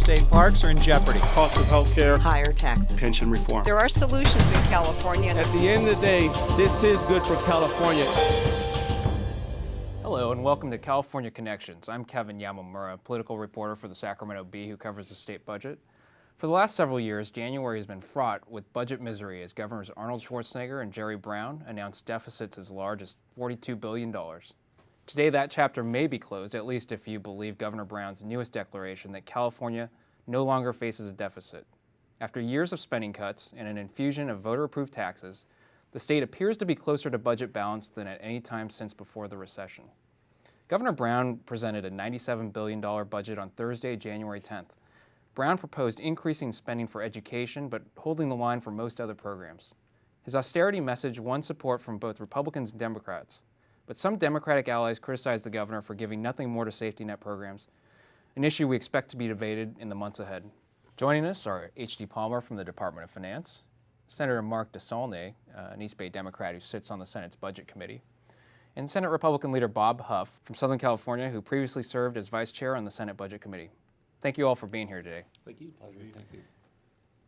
state parks are in jeopardy. Cost of health care. Higher taxes. Pension reform. There are solutions in California. At the end of the day, this is good for California. Hello and welcome to California Connections. I'm Kevin Yamamura, political reporter for the Sacramento Bee who covers the state budget. For the last several years, January has been fraught with budget misery as Governors Arnold Schwarzenegger and Jerry Brown announced deficits as large as $42 billion. Today, that chapter may be closed, at least if you believe Governor Brown's newest declaration that California no longer faces a deficit. After years of spending cuts and an infusion of voter-approved taxes, the state appears to be closer to budget balance than at any time since before the recession. Governor Brown presented a $97 billion budget on Thursday, January 10th. Brown proposed increasing spending for education, but holding the line for most other programs. His austerity message won support from both Republicans and Democrats, but some Democratic allies criticized the governor for giving nothing more to safety net programs, an issue we expect to be debated in the months ahead. Joining us are H.D. Palmer from the Department of Finance, Senator Mark DeSaulnier, an East Bay Democrat who sits on the Senate's Budget Committee, and Senate Republican leader Bob Huff from Southern California, who previously served as Vice Chair on the Senate Budget Committee. Thank you all for being here today. Thank you. Pleasure. Thank you.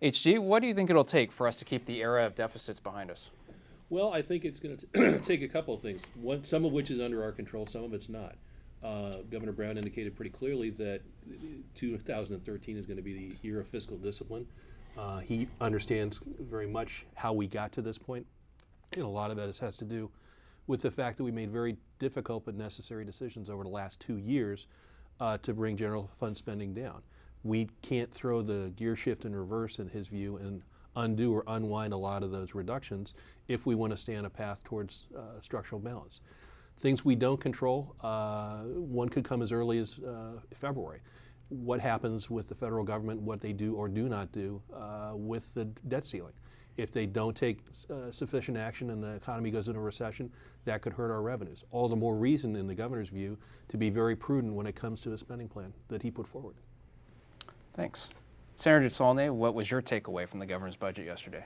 H.G., what do you think it'll take for us to keep the era of deficits behind us? Well, I think it's going to take a couple of things. One, some of which is under our control, some of it's not. Governor Brown indicated pretty clearly that 2013 is going to be the year of fiscal discipline. He understands very much how we got to this point, and a lot of that has to do with the fact that we made very difficult but necessary decisions over the last 2 years to bring general fund spending down. We can't throw the gear shift in reverse, in his view, and undo or unwind a lot of those reductions if we want to stay on a path towards structural balance. Things we don't control, one could come as early as February. What happens with the federal government, what they do or do not do with the debt ceiling. If they don't take sufficient action and the economy goes into a recession, that could hurt our revenues. All the more reason, in the governor's view, to be very prudent when it comes to a spending plan that he put forward. Thanks. Senator DeSaulnier, what was your takeaway from the governor's budget yesterday?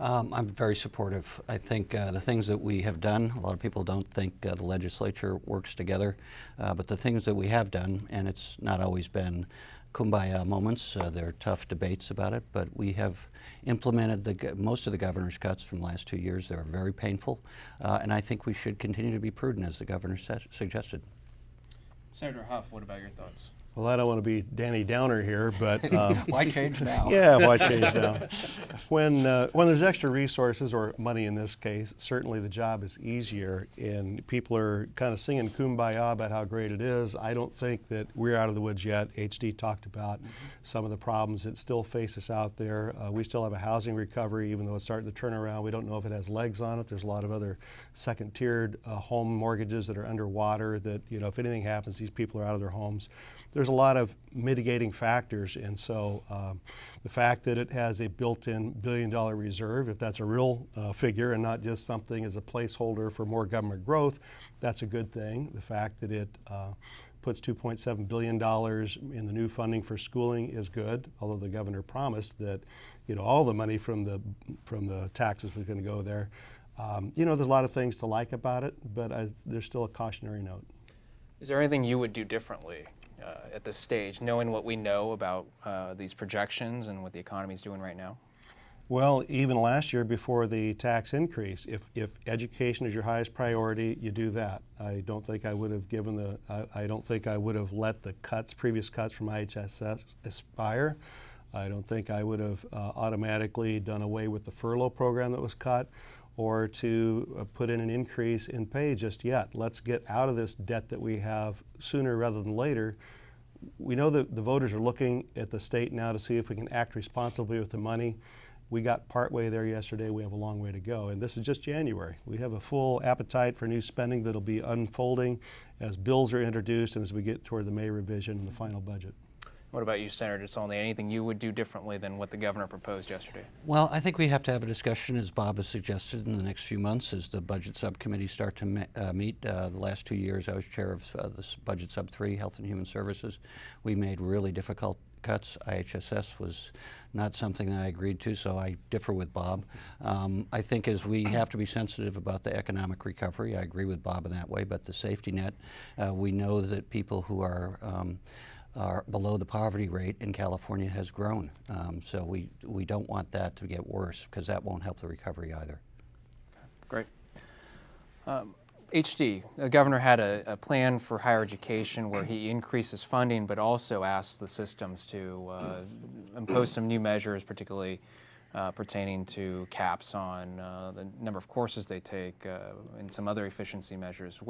I'm very supportive. I think the things that we have done, a lot of people don't think the legislature works together, but the things that we have done, and it's not always been kumbaya moments, there are tough debates about it, but we have implemented most of the governor's cuts from the last 2 years. They were very painful, and I think we should continue to be prudent, as the governor suggested. Senator Huff, what about your thoughts? Well, I don't want to be Danny Downer here, but why change now? Yeah, why change now? When there's extra resources, or money in this case, certainly the job is easier, and people are kind of singing kumbaya about how great it is. I don't think that we're out of the woods yet. HD talked about some of the problems that still face us out there. We still have a housing recovery, even though it's starting to turn around. We don't know if it has legs on it. There's a lot of other second-tiered home mortgages that are underwater that, you know, if anything happens, these people are out of their homes. There's a lot of mitigating factors, and so the fact that it has a built-in billion-dollar reserve, if that's a real figure and not just something as a placeholder for more government growth, that's a good thing. The fact that it puts $2.7 billion in the new funding for schooling is good, although the governor promised that, you know, all the money from the taxes was going to go there. You know, there's a lot of things to like about it, but there's still a cautionary note. Is there anything you would do differently at this stage, knowing what we know about these projections and what the economy is doing right now? Well, even last year before the tax increase, if education is your highest priority, you do that. I don't think I would have I don't think I would have let the previous cuts from IHSS expire. I don't think I would have automatically done away with the furlough program that was cut, or to put in an increase in pay just yet. Let's get out of this debt that we have sooner rather than later. We know that the voters are looking at the state now to see if we can act responsibly with the money. We got partway there yesterday. We have a long way to go, and this is just January. We have a full appetite for new spending that'll be unfolding as bills are introduced and as we get toward the May revision and the final budget. What about you, Senator DeSaulnier? Anything you would do differently than what the governor proposed yesterday? Well, I think we have to have a discussion, as Bob has suggested, in the next few months as the budget subcommittee start to meet. The last 2 years, I was chair of this budget sub 3, Health and Human Services. We made really difficult cuts. IHSS was not something that I agreed to, so I differ with Bob. I think as we have to be sensitive about the economic recovery, I agree with Bob in that way, but the safety net, we know that people who are are below the poverty rate in California has grown. So we don't want that to get worse, because that won't help the recovery either. Great. HD, the governor had a plan for higher education where he increases funding, but also asks the systems to impose some new measures, particularly pertaining to caps on the number of courses they take and some other efficiency measures.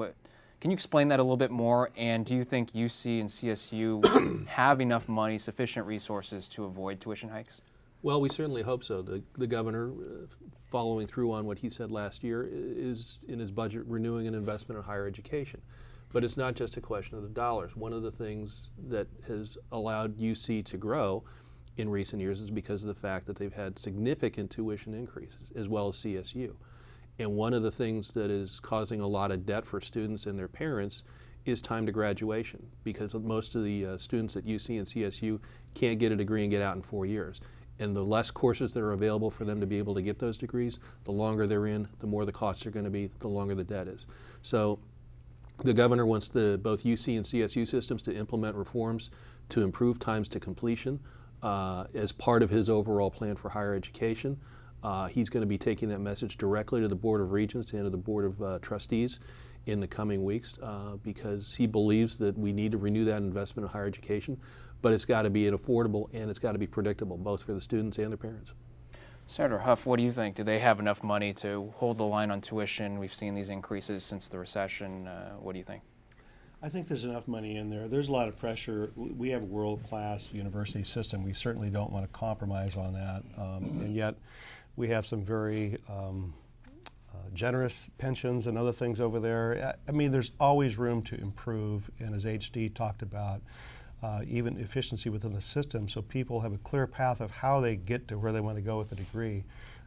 Can you explain that a little bit more? And do you think UC and CSU have enough money, sufficient resources to avoid tuition hikes? Well, we certainly hope so. The governor, following through on what he said last year, is in his budget renewing an investment in higher education. But it's not just a question of the dollars. One of the things that has allowed UC to grow in recent years is because of the fact that they've had significant tuition increases, as well as CSU. And one of the things that is causing a lot of debt for students and their parents is time to graduation, because most of the students at UC and CSU can't get a degree and get out in 4 years. And the less courses that are available for them to be able to get those degrees, the longer they're in, the more the costs are going to be, the longer the debt is. So the governor wants both UC and CSU systems to implement reforms to improve times to completion as part of his overall plan for higher education. He's going to be taking that message directly to the Board of Regents and to the Board of Trustees in the coming weeks because he believes that we need to renew that investment in higher education, but it's got to be affordable and it's got to be predictable, both for the students and their parents. Senator Huff, what do you think? Do they have enough money to hold the line on tuition? We've seen these increases since the recession. What do you think? I think there's enough money in there. There's a lot of pressure. We have a world-class university system. We certainly don't want to compromise on that. And yet we have some very generous pensions and other things over there. I mean, there's always room to improve. And as HD talked about, even efficiency within the system, so people have a clear path of how they get to where they want to go with a degree.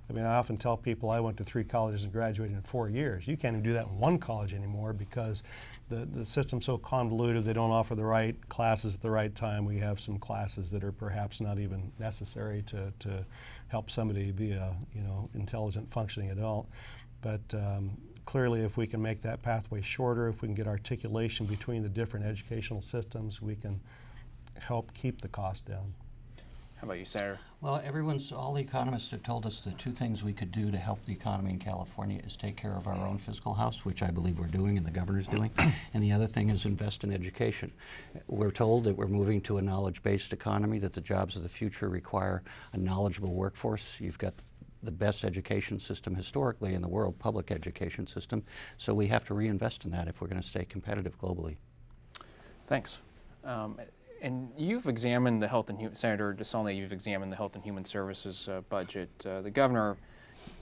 I mean, I often tell people I went to 3 colleges and graduated in 4 years. You can't even do that in 1 college anymore because the system's so convoluted. They don't offer the right classes at the right time. We have some classes that are perhaps not even necessary to help somebody be a intelligent, functioning adult. But clearly, if we can make that pathway shorter, if we can get articulation between the different educational systems, we can help keep the cost down. How about you, Senator? Well, all the economists have told us the 2 things we could do to help the economy in California is take care of our own fiscal house, which I believe we're doing and the governor's doing, and the other thing is invest in education. We're told that we're moving to a knowledge-based economy, that the jobs of the future require a knowledgeable workforce. You've got the best education system historically in the world, public education system, so we have to reinvest in that if we're going to stay competitive globally. Thanks. And you've examined the Senator DeSaulnier, you've examined the Health and Human Services budget. The governor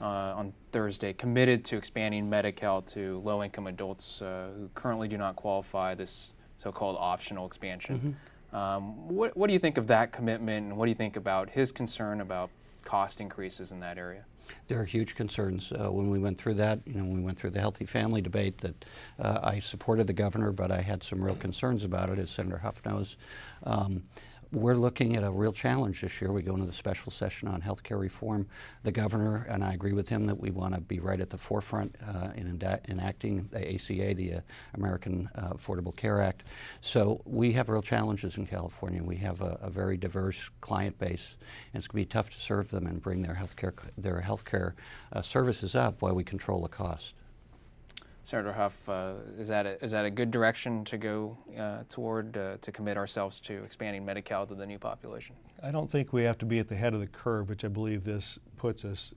on Thursday committed to expanding Medi-Cal to low-income adults who currently do not qualify, this so-called optional expansion. What do you think of that commitment, and what do you think about his concern about cost increases in that area? There are huge concerns. When we went through that, when we went through the healthy family debate, that I supported the governor, but I had some real concerns about it, as Senator Huff knows. We're looking at a real challenge this year. We go into the special session on health care reform. The governor, and I agree with him, that we want to be right at the forefront in enacting the ACA, the American Affordable Care Act. So we have real challenges in California. We have a very diverse client base, and it's going to be tough to serve them and bring their health care services up while we control the cost. Senator Huff, is that a good direction to go toward to commit ourselves to expanding Medi-Cal to the new population? I don't think we have to be at the head of the curve, which I believe this puts us.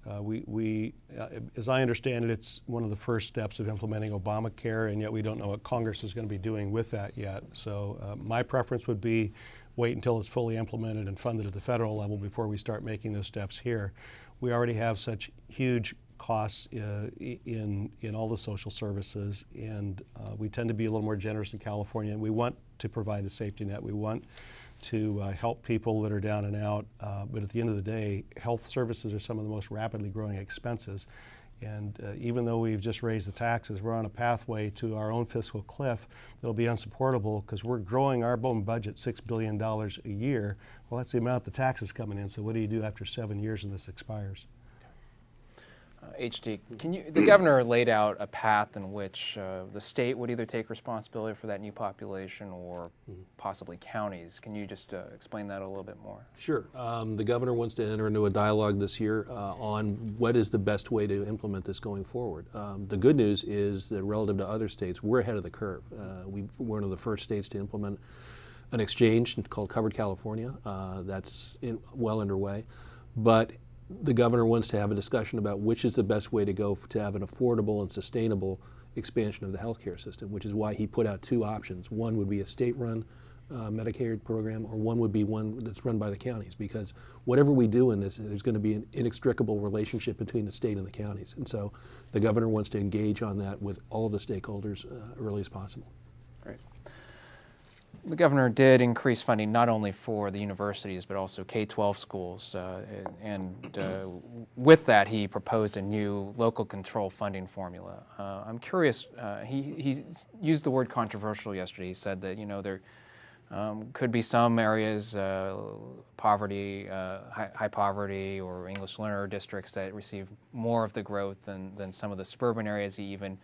As I understand it, it's one of the first steps of implementing Obamacare, and yet we don't know what Congress is going to be doing with that yet. So my preference would be wait until it's fully implemented and funded at the federal level before we start making those steps here. We already have such huge costs in all the social services, and we tend to be a little more generous in California. We want to provide a safety net. We want to help people that are down and out, but at the end of the day, health services are some of the most rapidly growing expenses. And even though we've just raised the taxes, we're on a pathway to our own fiscal cliff that'll be unsupportable because we're growing our own budget $6 billion a year. Well, that's the amount the taxes coming in. So what do you do after 7 years and this expires? HD, the governor laid out a path in which the state would either take responsibility for that new population or possibly counties. Can you just explain that a little bit more? Sure. The governor wants to enter into a dialogue this year on what is the best way to implement this going forward. The good news is that relative to other states, we're ahead of the curve. We're one of the first states to implement an exchange called Covered California. That's well underway. But the governor wants to have a discussion about which is the best way to go to have an affordable and sustainable expansion of the healthcare system, which is why he put out two options. One would be a state-run Medicaid program, or one would be one that's run by the counties, because whatever we do in this, there's going to be an inextricable relationship between the state and the counties. And so the governor wants to engage on that with all of the stakeholders early as possible. Great. The governor did increase funding not only for the universities but also K-12 schools, and with that he proposed a new local control funding formula. I'm curious, he used the word controversial yesterday. He said that there could be some areas, poverty, high poverty or English learner districts that receive more of the growth than some of the suburban areas. He even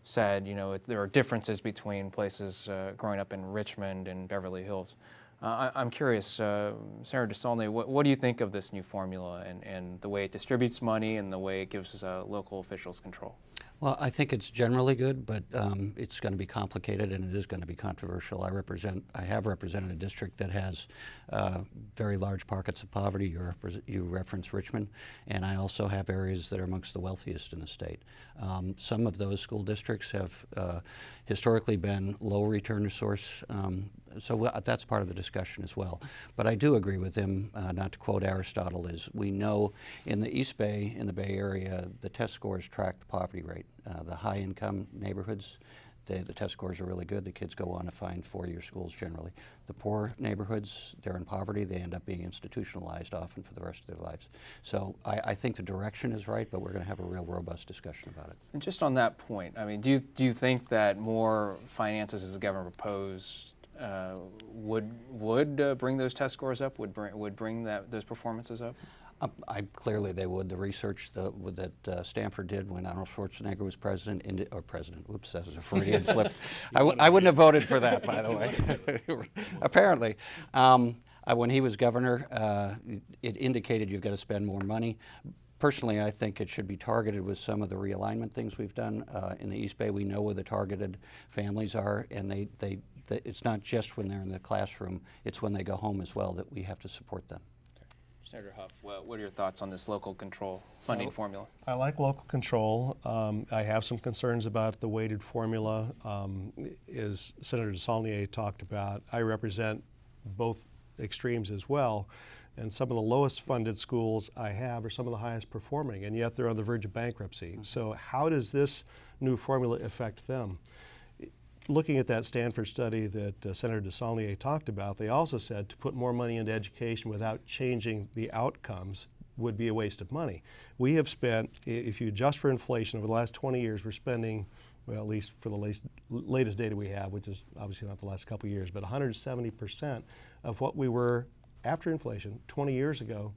said, there are differences between places growing up in Richmond and Beverly Hills. I'm curious, Senator DeSaulnier, what do you think of this new formula and the way it distributes money and the way it gives local officials control? Well, I think it's generally good, but it's going to be complicated and it is going to be controversial. I have represented a district that has very large pockets of poverty. You reference Richmond, and I also have areas that are amongst the wealthiest in the state. Some of those school districts have historically been low return to source, so that's part of the discussion as well. But I do agree with him, not to quote Aristotle, is we know in the East Bay, in the Bay Area, the test scores track the poverty rate. The high-income neighborhoods, the test scores are really good. The kids go on to find four-year schools generally. The poor neighborhoods, they're in poverty. They end up being institutionalized often for the rest of their lives. So I think the direction is right, but we're going to have a real robust discussion about it. And just on that point, I mean, do you think that more finances, as the governor proposed, would bring those test scores up? Would bring those performances up? Clearly they would. The research that Stanford did when Arnold Schwarzenegger was president, oops, that was a Freudian slip. I wouldn't have voted for that, by the way. Apparently. When he was governor, it indicated you've got to spend more money. Personally, I think it should be targeted with some of the realignment things we've done. In the East Bay, we know where the targeted families are, and it's not just when they're in the classroom, it's when they go home as well that we have to support them. Senator Huff, what are your thoughts on this local control funding formula? I like local control. I have some concerns about the weighted formula. As Senator DeSaulnier talked about, I represent both extremes as well. And some of the lowest funded schools I have are some of the highest performing, and yet they're on the verge of bankruptcy. So how does this new formula affect them? Looking at that Stanford study that Senator DeSaulnier talked about, they also said to put more money into education without changing the outcomes would be a waste of money. We have spent, if you adjust for inflation, over the last 20 years, we're spending, well, at least for the latest data we have, which is obviously not the last couple of years, but 170% of what we were after inflation 20 years ago,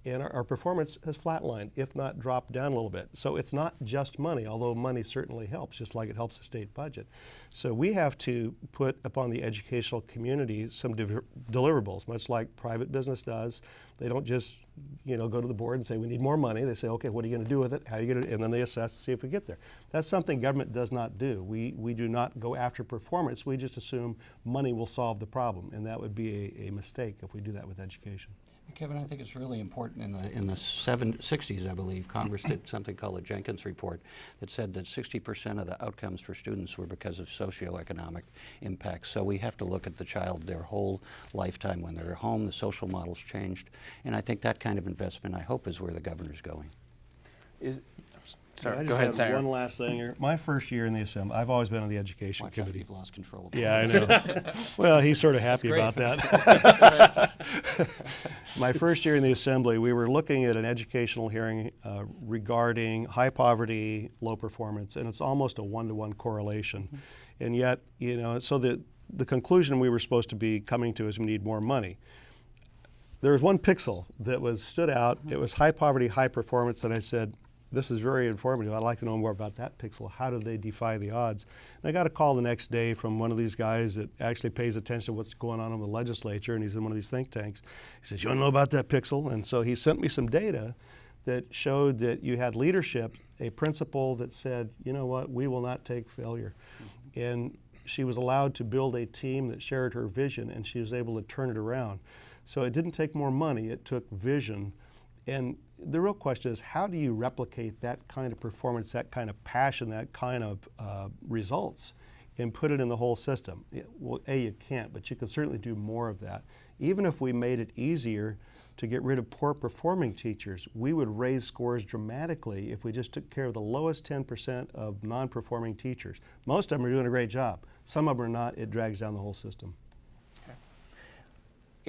and our performance has flatlined, if not dropped down a little bit. So it's not just money, although money certainly helps, just like it helps the state budget. So we have to put upon the educational community some deliverables, much like private business does. They don't just go to the board and say, we need more money. They say, okay, what are you going to do with it? How are you going to, and then they assess to see if we get there. That's something government does not do. We do not go after performance. We just assume money will solve the problem, and that would be a mistake if we do that with education. Kevin, I think it's really important. In the 60s, I believe, Congress did something called the Jenkins Report that said that 60% of the outcomes for students were because of socioeconomic impacts. So we have to look at the child their whole lifetime. When they're at home, the social model's changed. And I think that kind of investment, I hope, is where the governor's going. Sorry, I go just ahead, have Senator. one last thing here. My first year in the Assembly, I've always been on the Education Watch out, Committee. you've lost control. Yeah, I know. Well, he's sort of happy about that. My first year in the Assembly, we were looking at an educational hearing regarding high poverty, low performance, and it's almost a one-to-one correlation. And yet, so the conclusion we were supposed to be coming to is we need more money. There was one pixel that stood out. It was high poverty, high performance, and I said, this is very informative. I'd like to know more about that pixel. How do they defy the odds? And I got a call the next day from one of these guys that actually pays attention to what's going on in the legislature, and he's in one of these think tanks. He says, you want to know about that pixel? And so he sent me some data that showed that you had leadership, a principal that said, you know what, we will not take failure. And she was allowed to build a team that shared her vision, and she was able to turn it around. So it didn't take more money, it took vision. And the real question is, how do you replicate that kind of performance, that kind of passion, that kind of results, and put it in the whole system? Well, you can't, but you can certainly do more of that. Even if we made it easier to get rid of poor performing teachers, we would raise scores dramatically if we just took care of the lowest 10% of non-performing teachers. Most of them are doing a great job. Some of them are not. It drags down the whole system. Okay.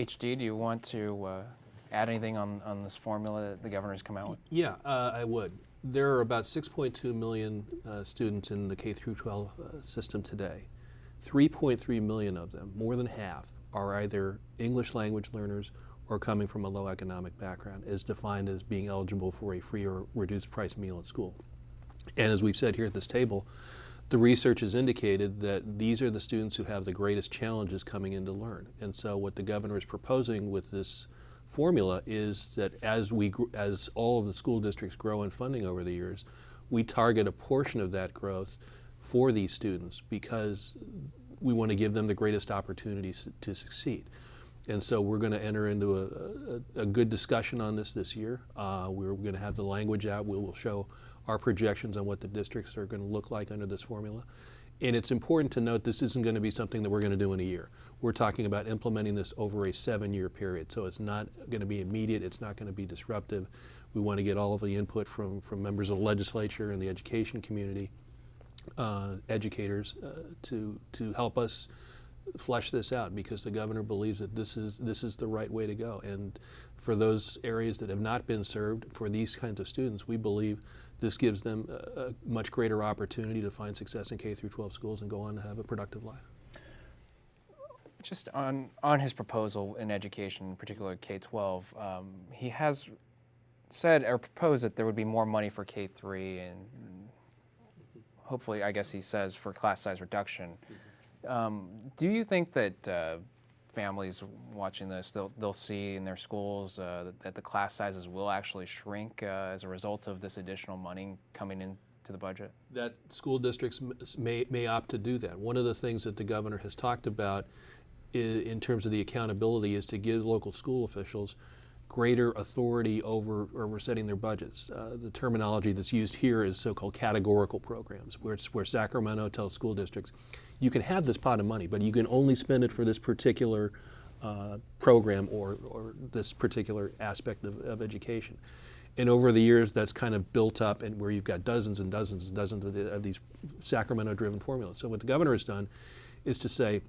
HD, do you want to add anything on this formula that the governor's come out with? Yeah, I would. There are about 6.2 million students in the K through 12 system today. 3.3 million of them, more than half, are either English language learners or coming from a low economic background, as defined as being eligible for a free or reduced price meal at school. And as we've said here at this table, the research has indicated that these are the students who have the greatest challenges coming in to learn. And so what the governor is proposing with this formula is that as all of the school districts grow in funding over the years, we target a portion of that growth for these students because we want to give them the greatest opportunities to succeed. And so we're going to enter into a good discussion on this year. We're going to have the language out. We will show our projections on what the districts are going to look like under this formula. And it's important to note this isn't going to be something that we're going to do in a year. We're talking about implementing this over a 7-year period. So it's not going to be immediate. It's not going to be disruptive. We want to get all of the input from members of the legislature and the education community, educators, to help us flesh this out, because the governor believes that this is the right way to go. And for those areas that have not been served, for these kinds of students, we believe this gives them a much greater opportunity to find success in K through 12 schools and go on to have a productive life. Just on his proposal in education, particularly K-12, he has said or proposed that there would be more money for K-3 and hopefully, I guess he says, for class size reduction. Do you think that families watching this, they'll see in their schools that the class sizes will actually shrink as a result of this additional money coming into the budget? That school districts may opt to do that. One of the things that the governor has talked about in terms of the accountability is to give local school officials greater authority over setting their budgets. The terminology that's used here is so-called categorical programs, where Sacramento tells school districts, you can have this pot of money, but you can only spend it for this particular program or this particular aspect of education. And over the years, that's kind of built up, and where you've got dozens and dozens and dozens of these Sacramento-driven formulas. So what the governor has done is to say,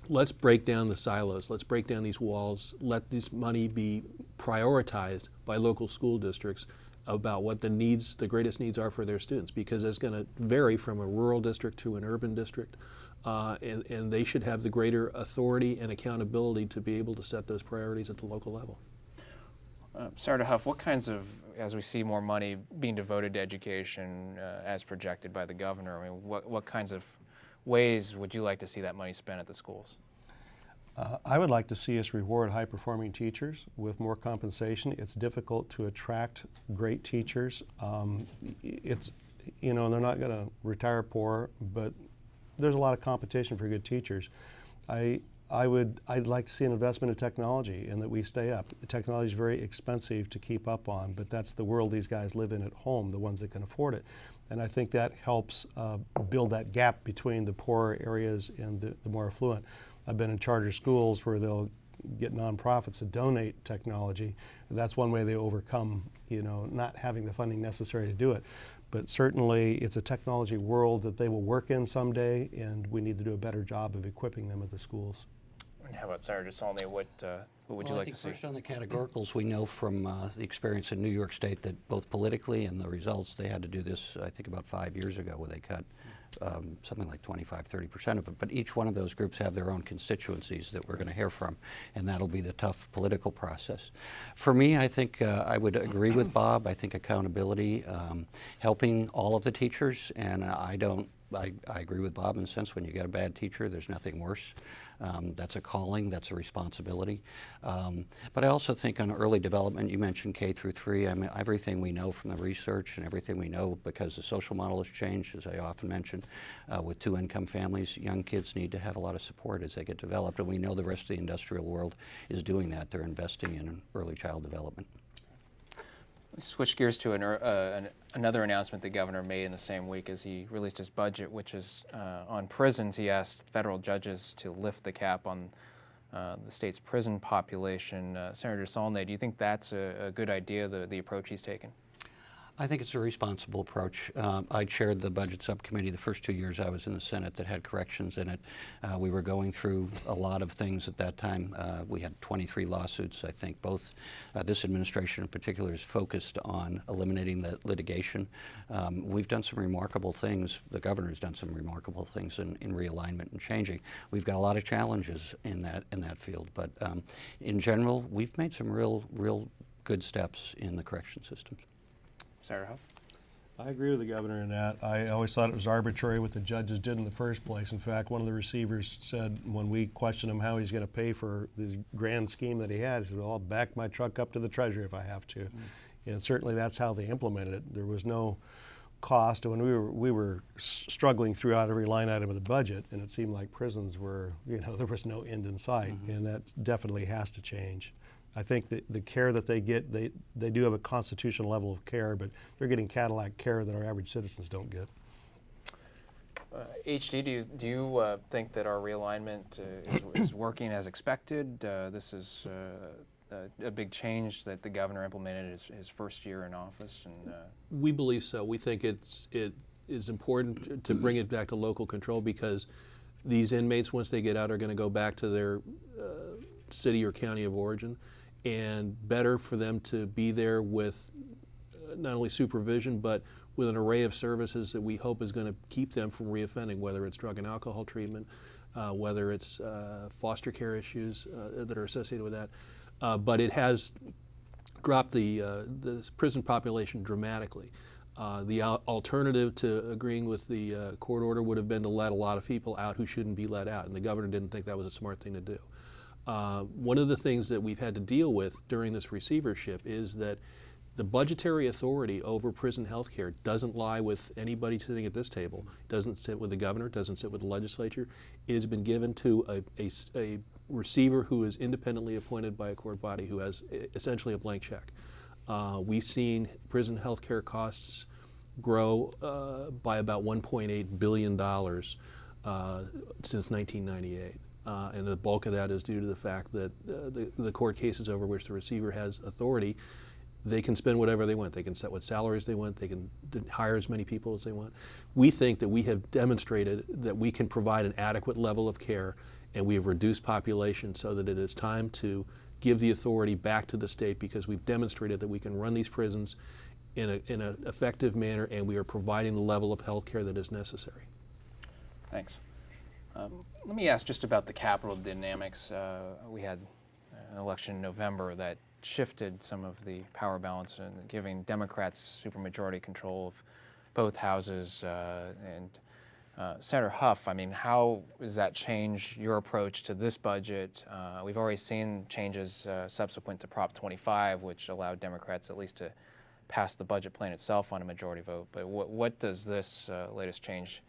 let's break down the silos, let's break down these walls, let this money be prioritized by local school districts about what the greatest needs are for their students, because it's going to vary from a rural district to an urban district, and they should have the greater authority and accountability to be able to set those priorities at the local level. Senator Huff, what kinds of, as we see more money being devoted to education as projected by the governor, I mean, what kinds of ways would you like to see that money spent at the schools? I would like to see us reward high-performing teachers with more compensation. It's difficult to attract great teachers. It's, they're not going to retire poor, but there's a lot of competition for good teachers. I'd like to see an investment in technology and that we stay up. Technology is very expensive to keep up on, but that's the world these guys live in at home, the ones that can afford it. And I think that helps build that gap between the poorer areas and the more affluent. I've been in charter schools where they'll get nonprofits to donate technology. That's one way they overcome, not having the funding necessary to do it. But certainly it's a technology world that they will work in someday, and we need to do a better job of equipping them at the schools. And how about Senator DeSaulnier? What would you Well, like to see? I think first on the categoricals, we know from the experience in New York State that both politically and the results, they had to do this, I think, about 5 years ago, where they cut something like 25–30% of it. But each one of those groups have their own constituencies that we're going to hear from, and that'll be the tough political process. For me, I think I would agree with Bob. I think accountability, helping all of the teachers, and I agree with Bob in the sense when you get a bad teacher, there's nothing worse. That's a calling, that's a responsibility. But I also think on early development, you mentioned K through 3. I mean, everything we know from the research and everything we know because the social model has changed, as I often mention, with 2-income families, young kids need to have a lot of support as they get developed, and we know the rest of the industrial world is doing that. They're investing in early child development. Let's switch gears to another announcement the governor made in the same week as he released his budget, which is on prisons. He asked federal judges to lift the cap on the state's prison population. Senator DeSaulnier, do you think that's a good idea, the approach he's taken? I think it's a responsible approach. I chaired the budget subcommittee the first 2 years I was in the Senate that had corrections in it. We were going through a lot of things at that time. We had 23 lawsuits. I think both this administration in particular is focused on eliminating the litigation. We've done some remarkable things. The governor's done some remarkable things in realignment and changing. We've got a lot of challenges in that field, but in general, we've made some real good steps in the correction systems. Senator Huff? I agree with the governor in that. I always thought it was arbitrary what the judges did in the first place. In fact, one of the receivers said when we questioned him how he's going to pay for this grand scheme that he had, he said, well, I'll back my truck up to the Treasury if I have to. And certainly that's how they implemented it. There was no cost. When we were struggling throughout every line item of the budget, and it seemed like prisons were, there was no end in sight, and that definitely has to change. I think that the care that they get, they do have a constitutional level of care, but they're getting Cadillac care that our average citizens don't get. HD, do you think that our realignment is working as expected? This is a big change that the governor implemented his first year in office. And we believe so. We think it is important to bring it back to local control because these inmates, once they get out, are going to go back to their city or county of origin, and better for them to be there with not only supervision but with an array of services that we hope is going to keep them from reoffending, whether it's drug and alcohol treatment, whether it's foster care issues that are associated with that. But it has dropped the prison population dramatically. The alternative to agreeing with the court order would have been to let a lot of people out who shouldn't be let out, and the governor didn't think that was a smart thing to do. One of the things that we've had to deal with during this receivership is that the budgetary authority over prison health care doesn't lie with anybody sitting at this table. It doesn't sit with the governor, doesn't sit with the legislature. It has been given to a receiver who is independently appointed by a court body who has essentially a blank check. We've seen prison health care costs grow by about $1.8 billion since 1998. And the bulk of that is due to the fact that the court cases over which the receiver has authority, they can spend whatever they want. They can set what salaries they want. They can hire as many people as they want. We think that we have demonstrated that we can provide an adequate level of care, and we have reduced population so that it is time to give the authority back to the state, because we've demonstrated that we can run these prisons in an effective manner, and we are providing the level of health care that is necessary. Thanks. Let me ask just about the capital dynamics. We had an election in November that shifted some of the power balance and giving Democrats supermajority control of both houses. Senator Huff, I mean, how does that change your approach to this budget? We've already seen changes subsequent to Prop 25, which allowed Democrats at least to pass the budget plan itself on a majority vote. But what does this latest change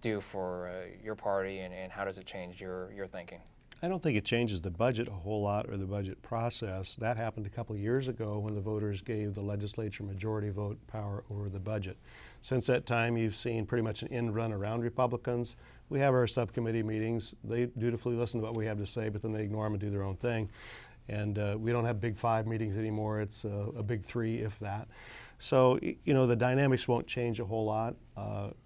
do for your party, and how does it change your thinking? I don't think it changes the budget a whole lot or the budget process. That happened a couple of years ago when the voters gave the legislature majority vote power over the budget. Since that time, you've seen pretty much an end run around Republicans. We have our subcommittee meetings. They dutifully listen to what we have to say, but then they ignore them and do their own thing. And we don't have big 5 meetings anymore. It's a big 3, if that. So, you know, the dynamics won't change a whole lot.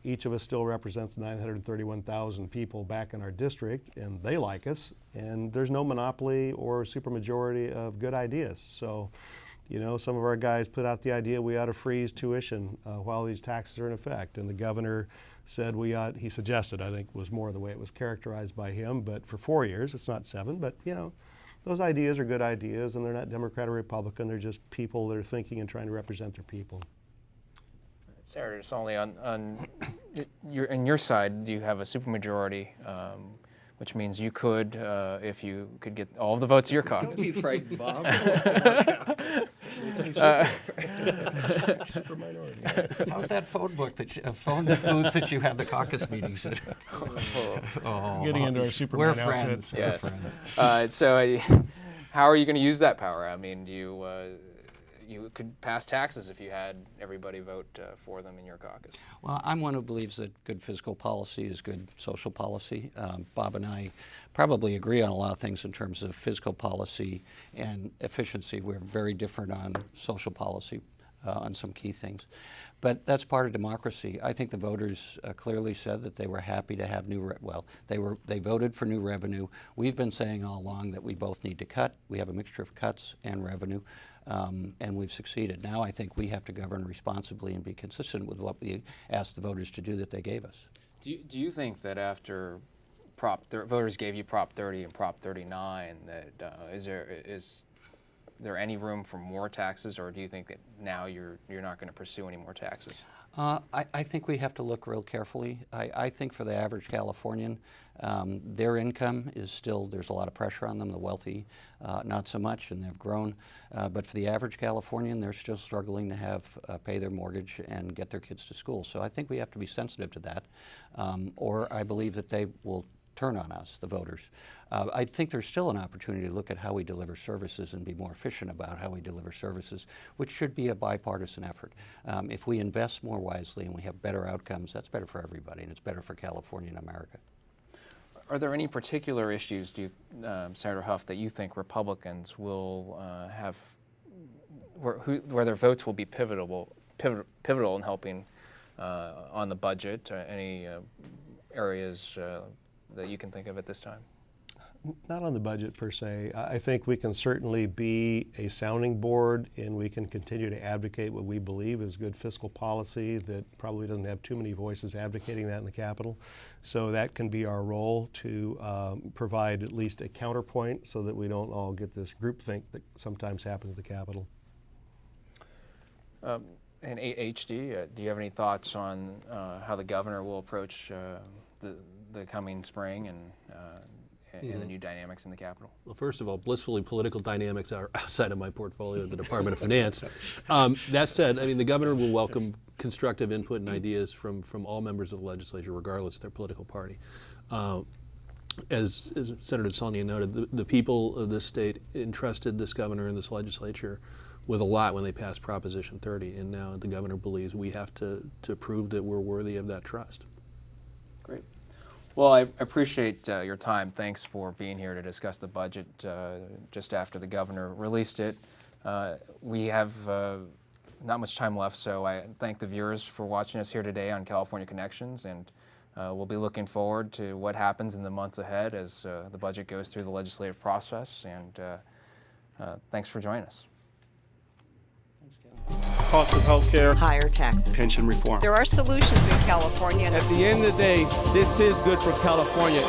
Each of us still represents 931,000 people back in our district, and they like us. And there's no monopoly or supermajority of good ideas. So, you know, some of our guys put out the idea we ought to freeze tuition while these taxes are in effect. And the governor said he suggested, I think was more the way it was characterized by him, but for 4 years, it's not 7, but, you know, those ideas are good ideas, and they're not Democrat or Republican. They're just people that are thinking and trying to represent their people. Senator DeSaulnier, on your side, do you have a supermajority, which means you could, if you could get all of the votes of your caucus? Don't be frightened, Bob. Super minority. How's that phone booth that you have the caucus meetings in? Getting into our Superman We're outfits. friends. We're Yes. friends. So, how are you going to use that power? I mean, you could pass taxes if you had everybody vote for them in your caucus. Well, I'm one who believes that good fiscal policy is good social policy. Bob and I probably agree on a lot of things in terms of fiscal policy and efficiency. We're very different on social policy on some key things. But that's part of democracy. I think the voters clearly said that they were happy to have they voted for new revenue. We've been saying all along that we both need to cut. We have a mixture of cuts and revenue. And we've succeeded. Now I think we have to govern responsibly and be consistent with what we asked the voters to do that they gave us. Do you think that after voters gave you Prop 30 and Prop 39, that is there any room for more taxes, or do you think that now you're not going to pursue any more taxes? I think we have to look real carefully. I think for the average Californian, their income is still, there's a lot of pressure on them. The wealthy, not so much, and they've grown. But for the average Californian, they're still struggling to pay their mortgage and get their kids to school. So I think we have to be sensitive to that, or I believe that they will turn on us, the voters. I think there's still an opportunity to look at how we deliver services and be more efficient about how we deliver services, which should be a bipartisan effort. If we invest more wisely and we have better outcomes, that's better for everybody, and it's better for California and America. Are there any particular issues, Senator Huff, that you think Republicans will have, where their votes will be pivotal in helping on the budget? Any areas that you can think of at this time? Not on the budget per se. I think we can certainly be a sounding board, and we can continue to advocate what we believe is good fiscal policy that probably doesn't have too many voices advocating that in the Capitol. So that can be our role, to provide at least a counterpoint so that we don't all get this groupthink that sometimes happens at the Capitol. And HD, do you have any thoughts on how the governor will approach the coming spring and the new dynamics in the Capitol? Well, first of all, blissfully political dynamics are outside of my portfolio at the Department of Finance. That said, I mean, the governor will welcome constructive input and ideas from all members of the legislature, regardless of their political party. As Senator DeSaulnier noted, the people of this state entrusted this governor and this legislature with a lot when they passed Proposition 30, and now the governor believes we have to prove that we're worthy of that trust. Great. Well, I appreciate your time. Thanks for being here to discuss the budget just after the governor released it. We have not much time left, so I thank the viewers for watching us here today on California Connections, and we'll be looking forward to what happens in the months ahead as the budget goes through the legislative process, and thanks for joining us. Cost of health care, Higher taxes. pension reform. There are solutions in California. At the end of the day, this is good for California.